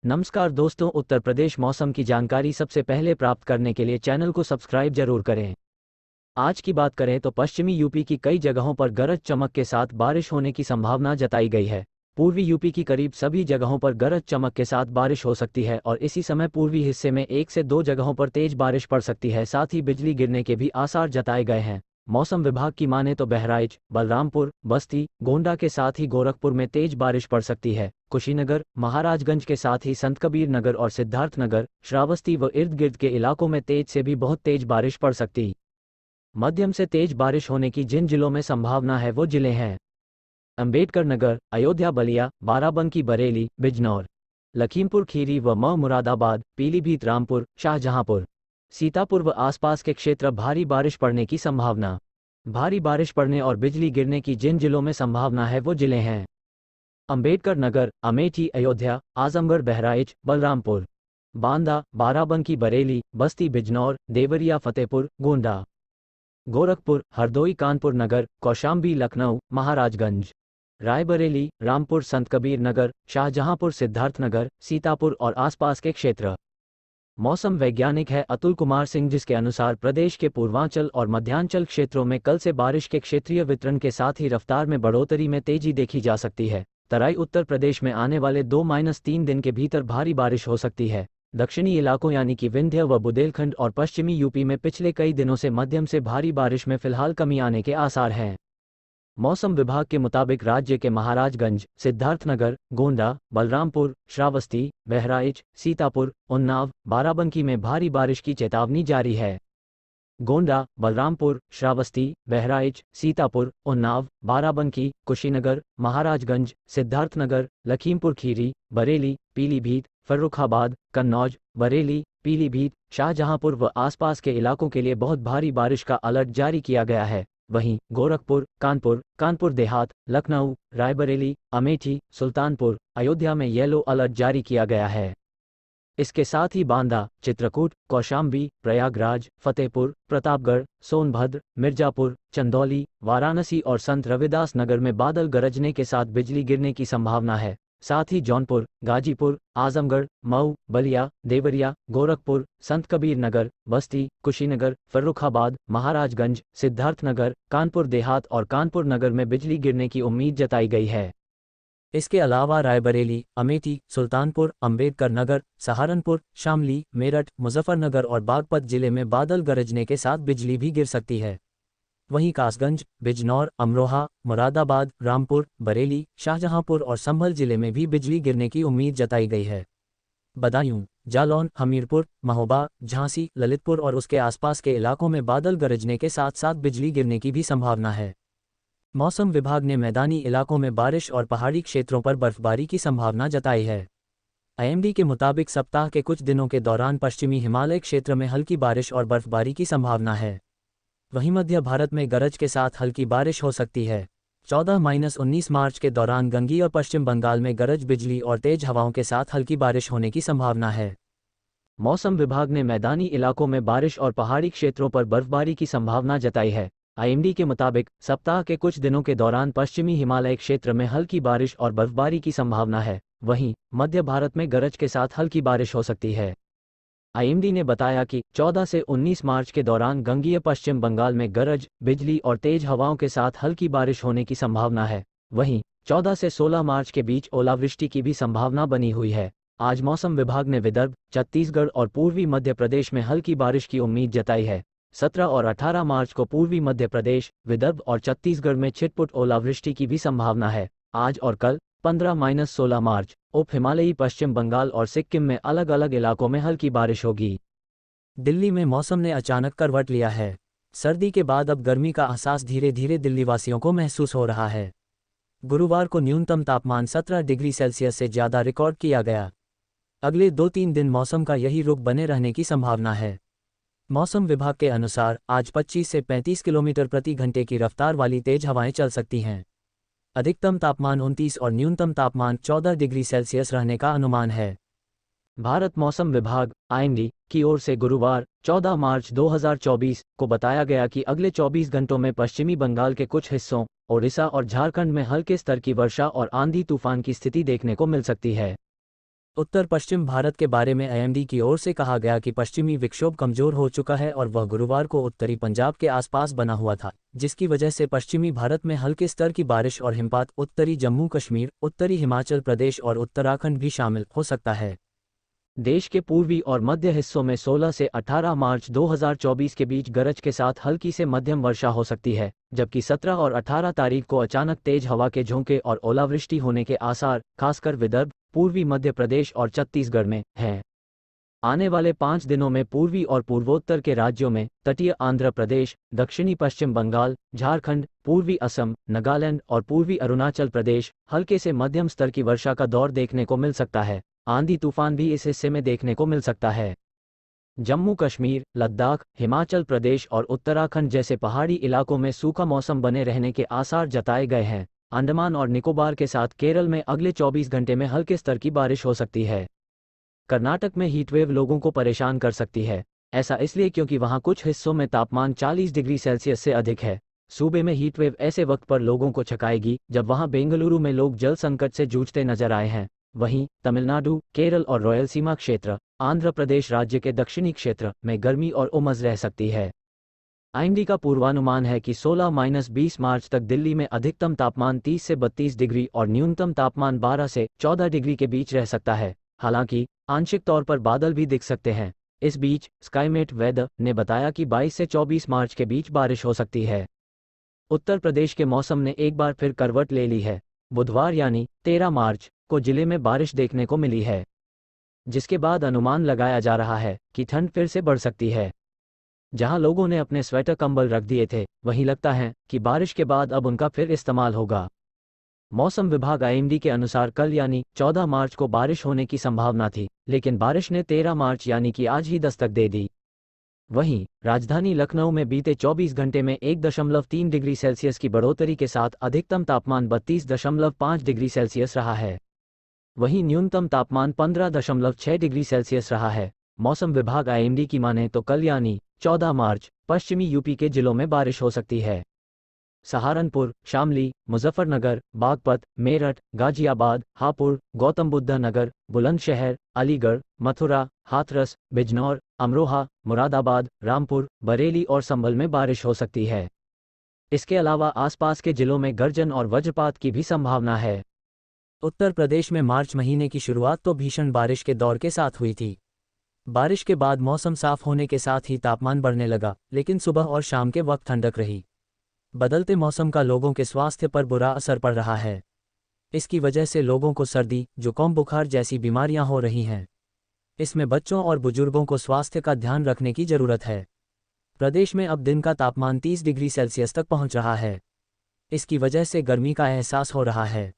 नमस्कार दोस्तों, उत्तर प्रदेश मौसम की जानकारी सबसे पहले प्राप्त करने के लिए चैनल को सब्सक्राइब जरूर करें। आज की बात करें तो पश्चिमी यूपी की कई जगहों पर गरज चमक के साथ बारिश होने की संभावना जताई गई है। पूर्वी यूपी की करीब सभी जगहों पर गरज चमक के साथ बारिश हो सकती है और इसी समय पूर्वी हिस्से में 1 से 2 जगहों पर तेज बारिश पड़ सकती है। साथ ही बिजली गिरने के भी आसार जताए गए हैं। मौसम विभाग की माने तो बहराइच, बलरामपुर, बस्ती, गोंडा के साथ ही गोरखपुर में तेज बारिश पड़ सकती है। कुशीनगर, महाराजगंज के साथ ही संतकबीर नगर और सिद्धार्थनगर, श्रावस्ती व इर्द गिर्द के इलाकों में तेज से भी बहुत तेज बारिश पड़ सकती। मध्यम से तेज बारिश होने की जिन जिलों में संभावना है वो जिले हैं: अंबेडकर नगर, अयोध्या, बलिया, बाराबंकी, बरेली, बिजनौर, लखीमपुर खीरी व मुरादाबाद, पीलीभीत, रामपुर, शाहजहांपुर, सीतापुर व आसपास के क्षेत्र। भारी बारिश पड़ने की संभावना। भारी बारिश पड़ने और बिजली गिरने की जिन जिलों में संभावना है वो जिले हैं: अंबेडकर नगर, अमेठी, अयोध्या, आजमगढ़, बहराइच, बलरामपुर, बांदा, बाराबंकी, बरेली, बस्ती, बिजनौर, देवरिया, फतेहपुर, गोंडा, गोरखपुर, हरदोई, कानपुर नगर, कौशाम्बी, लखनऊ, महाराजगंज, रायबरेली, रामपुर, संतकबीर नगर, शाहजहांपुर, सिद्धार्थनगर, सीतापुर और आसपास के क्षेत्र। मौसम वैज्ञानिक है अतुल कुमार सिंह, जिसके अनुसार प्रदेश के पूर्वांचल और मध्यांचल क्षेत्रों में कल से बारिश के क्षेत्रीय वितरण के साथ ही रफ्तार में बढ़ोतरी में तेजी देखी जा सकती है। तराई उत्तर प्रदेश में आने वाले 2-3 दिन के भीतर भारी बारिश हो सकती है। दक्षिणी इलाकों यानी कि विंध्य व बुंदेलखंड और पश्चिमी यूपी में पिछले कई दिनों से मध्यम से भारी बारिश में फिलहाल कमी आने के आसार हैं। मौसम विभाग के मुताबिक राज्य के महाराजगंज, सिद्धार्थनगर, गोंडा, बलरामपुर, श्रावस्ती, बहराइच, सीतापुर, उन्नाव, बाराबंकी में भारी बारिश की चेतावनी जारी है। गोंडा, बलरामपुर, श्रावस्ती, बहराइच, सीतापुर, उन्नाव, बाराबंकी, कुशीनगर, महाराजगंज, सिद्धार्थनगर, लखीमपुर खीरी, बरेली, पीलीभीत, फर्रुखाबाद, कन्नौज, बरेली, पीलीभीत, शाहजहांपुर व आसपास के इलाकों के लिए बहुत भारी बारिश का अलर्ट जारी किया गया है। वहीं गोरखपुर, कानपुर, कानपुर देहात, लखनऊ, रायबरेली, अमेठी, सुल्तानपुर, अयोध्या में येलो अलर्ट जारी किया गया है। इसके साथ ही बांदा, चित्रकूट, कौशाम्बी, प्रयागराज, फतेहपुर, प्रतापगढ़, सोनभद्र, मिर्जापुर, चंदौली, वाराणसी और संत रविदास नगर में बादल गरजने के साथ बिजली गिरने की संभावना है। साथ ही जौनपुर, गाजीपुर, आजमगढ़, मऊ, बलिया, देवरिया, गोरखपुर, संतकबीर नगर, बस्ती, कुशीनगर, फर्रुखाबाद, महाराजगंज, सिद्धार्थनगर, कानपुर देहात और कानपुर नगर में बिजली गिरने की उम्मीद जताई गई है। इसके अलावा रायबरेली, अमेठी, सुल्तानपुर, अंबेडकर नगर, सहारनपुर, शामली, मेरठ, मुजफ्फरनगर और बागपत जिले में बादल गरजने के साथ बिजली भी गिर सकती है। वहीं कासगंज, बिजनौर, अमरोहा, मुरादाबाद, रामपुर, बरेली, शाहजहांपुर और संभल जिले में भी बिजली गिरने की उम्मीद जताई गई है। बदायूं, जालौन, हमीरपुर, महोबा, झांसी, ललितपुर और उसके आसपास के इलाकों में बादल गरजने के साथ साथ बिजली गिरने की भी संभावना है। मौसम विभाग ने मैदानी इलाकों में बारिश और पहाड़ी क्षेत्रों पर बर्फबारी की संभावना जताई है। आईएमडी के मुताबिक सप्ताह के कुछ दिनों के दौरान पश्चिमी हिमालय क्षेत्र में हल्की बारिश और बर्फबारी की संभावना है। वहीं मध्य भारत में गरज के साथ हल्की बारिश हो सकती है। 14-19 मार्च के दौरान गंगी और पश्चिम बंगाल में गरज बिजली और तेज हवाओं के साथ हल्की बारिश होने की संभावना है। मौसम विभाग ने मैदानी इलाकों में बारिश और पहाड़ी क्षेत्रों पर बर्फबारी की संभावना जताई है। आईएमडी के मुताबिक सप्ताह के कुछ दिनों के दौरान पश्चिमी हिमालय क्षेत्र में हल्की बारिश और बर्फबारी की संभावना है। वहीं मध्य भारत में गरज के साथ हल्की बारिश हो सकती है। आईएमडी ने बताया कि 14 से 19 मार्च के दौरान गंगीय पश्चिम बंगाल में गरज, बिजली और तेज हवाओं के साथ हल्की बारिश होने की संभावना है। वहीं 14 से 16 मार्च के बीच ओलावृष्टि की भी संभावना बनी हुई है। आज मौसम विभाग ने विदर्भ, छत्तीसगढ़ और पूर्वी मध्य प्रदेश में हल्की बारिश की उम्मीद जताई है। 17 और 18 मार्च को पूर्वी मध्य प्रदेश, विदर्भ और छत्तीसगढ़ में छिटपुट ओलावृष्टि की भी संभावना है। आज और कल 15-16 मार्च उप हिमालयी पश्चिम बंगाल और सिक्किम में अलग अलग इलाकों में हल्की बारिश होगी। दिल्ली में मौसम ने अचानक करवट लिया है। सर्दी के बाद अब गर्मी का एहसास धीरे धीरे दिल्ली वासियों को महसूस हो रहा है। गुरुवार को न्यूनतम तापमान 17 डिग्री सेल्सियस से ज़्यादा रिकॉर्ड किया गया। अगले 2-3 दिन मौसम का यही रुख बने रहने की संभावना है। मौसम विभाग के अनुसार आज 25 से 35 किलोमीटर प्रति घंटे की रफ्तार वाली तेज हवाएं चल सकती हैं। अधिकतम तापमान 29 और न्यूनतम तापमान 14 डिग्री सेल्सियस रहने का अनुमान है। भारत मौसम विभाग आईएमडी की ओर से गुरुवार 14 मार्च 2024 को बताया गया कि अगले 24 घंटों में पश्चिमी बंगाल के कुछ हिस्सों, ओडिशा और झारखंड में हल्के स्तर की वर्षा और आंधी तूफान की स्थिति देखने को मिल सकती है। उत्तर पश्चिम भारत के बारे में आईएमडी की ओर से कहा गया कि पश्चिमी विक्षोभ कमजोर हो चुका है और वह गुरुवार को उत्तरी पंजाब के आसपास बना हुआ था, जिसकी वजह से पश्चिमी भारत में हल्के स्तर की बारिश और हिमपात उत्तरी जम्मू कश्मीर, उत्तरी हिमाचल प्रदेश और उत्तराखंड भी शामिल हो सकता है। देश के पूर्वी और मध्य हिस्सों में 16 से 18 मार्च 2024 के बीच गरज के साथ हल्की से मध्यम वर्षा हो सकती है, जबकि 17 और 18 तारीख को अचानक तेज हवा के झोंके और ओलावृष्टि होने के आसार, खासकर विदर्भ, पूर्वी मध्य प्रदेश और छत्तीसगढ़ में हैं। आने वाले 5 दिनों में पूर्वी और पूर्वोत्तर के राज्यों में, तटीय आंध्र प्रदेश, दक्षिणी पश्चिम बंगाल, झारखंड, पूर्वी असम, नागालैंड और पूर्वी अरुणाचल प्रदेश हल्के से मध्यम स्तर की वर्षा का दौर देखने को मिल सकता है। आंधी तूफान भी इस हिस्से में देखने को मिल सकता है। जम्मू कश्मीर, लद्दाख, हिमाचल प्रदेश और उत्तराखंड जैसे पहाड़ी इलाकों में सूखा मौसम बने रहने के आसार जताए गए हैं। अंडमान और निकोबार के साथ केरल में अगले 24 घंटे में हल्के स्तर की बारिश हो सकती है। कर्नाटक में हीटवेव लोगों को परेशान कर सकती है। ऐसा इसलिए क्योंकि वहां कुछ हिस्सों में तापमान 40 डिग्री सेल्सियस से अधिक है। सूबे में हीटवेव ऐसे वक्त पर लोगों को छकाएगी जब वहां बेंगलुरु में लोग जल संकट से जूझते नजर आए हैं। वहीं तमिलनाडु, केरल और रायलसीमा क्षेत्र, आंध्र प्रदेश राज्य के दक्षिणी क्षेत्र में गर्मी और उमस रह सकती है। आईएमडी का पूर्वानुमान है कि 16-20 मार्च तक दिल्ली में अधिकतम तापमान 30 से 32 डिग्री और न्यूनतम तापमान 12 से 14 डिग्री के बीच रह सकता है। हालांकि आंशिक तौर पर बादल भी दिख सकते हैं। इस बीच स्काईमेट वेदर ने बताया कि 22 से 24 मार्च के बीच बारिश हो सकती है। उत्तर प्रदेश के मौसम ने एक बार फिर करवट ले ली है। बुधवार यानी 13 मार्च को जिले में बारिश देखने को मिली है, जिसके बाद अनुमान लगाया जा रहा है कि ठंड फिर से बढ़ सकती है। जहां लोगों ने अपने स्वेटर कंबल रख दिए थे, वहीं लगता है कि बारिश के बाद अब उनका फिर इस्तेमाल होगा। मौसम विभाग आईएमडी के अनुसार कल यानी 14 मार्च को बारिश होने की संभावना थी, लेकिन बारिश ने 13 मार्च यानी कि आज ही दस्तक दे दी। वहीं राजधानी लखनऊ में बीते 24 घंटे में 1.3 डिग्री सेल्सियस की बढ़ोतरी के साथ अधिकतम तापमान 32.5 डिग्री सेल्सियस रहा है। वहीं न्यूनतम तापमान 15.6 डिग्री सेल्सियस रहा है। मौसम विभाग आईएमडी की माने तो कल यानी 14 मार्च पश्चिमी यूपी के जिलों में बारिश हो सकती है। सहारनपुर, शामली, मुजफ्फरनगर, बागपत, मेरठ, गाजियाबाद, हापुड़, गौतम बुद्ध नगर, बुलंदशहर, अलीगढ़, मथुरा, हाथरस, बिजनौर, अमरोहा, मुरादाबाद, रामपुर, बरेली और संभल में बारिश हो सकती है। इसके अलावा आसपास के जिलों में गर्जन और वज्रपात की भी संभावना है। उत्तर प्रदेश में मार्च महीने की शुरुआत तो भीषण बारिश के दौर के साथ हुई थी। बारिश के बाद मौसम साफ होने के साथ ही तापमान बढ़ने लगा, लेकिन सुबह और शाम के वक्त ठंडक रही। बदलते मौसम का लोगों के स्वास्थ्य पर बुरा असर पड़ रहा है। इसकी वजह से लोगों को सर्दी, जुकाम, बुखार जैसी बीमारियां हो रही हैं। इसमें बच्चों और बुजुर्गों को स्वास्थ्य का ध्यान रखने की जरूरत है। प्रदेश में अब दिन का तापमान 30 डिग्री सेल्सियस तक पहुंच रहा है। इसकी वजह से गर्मी का एहसास हो रहा है।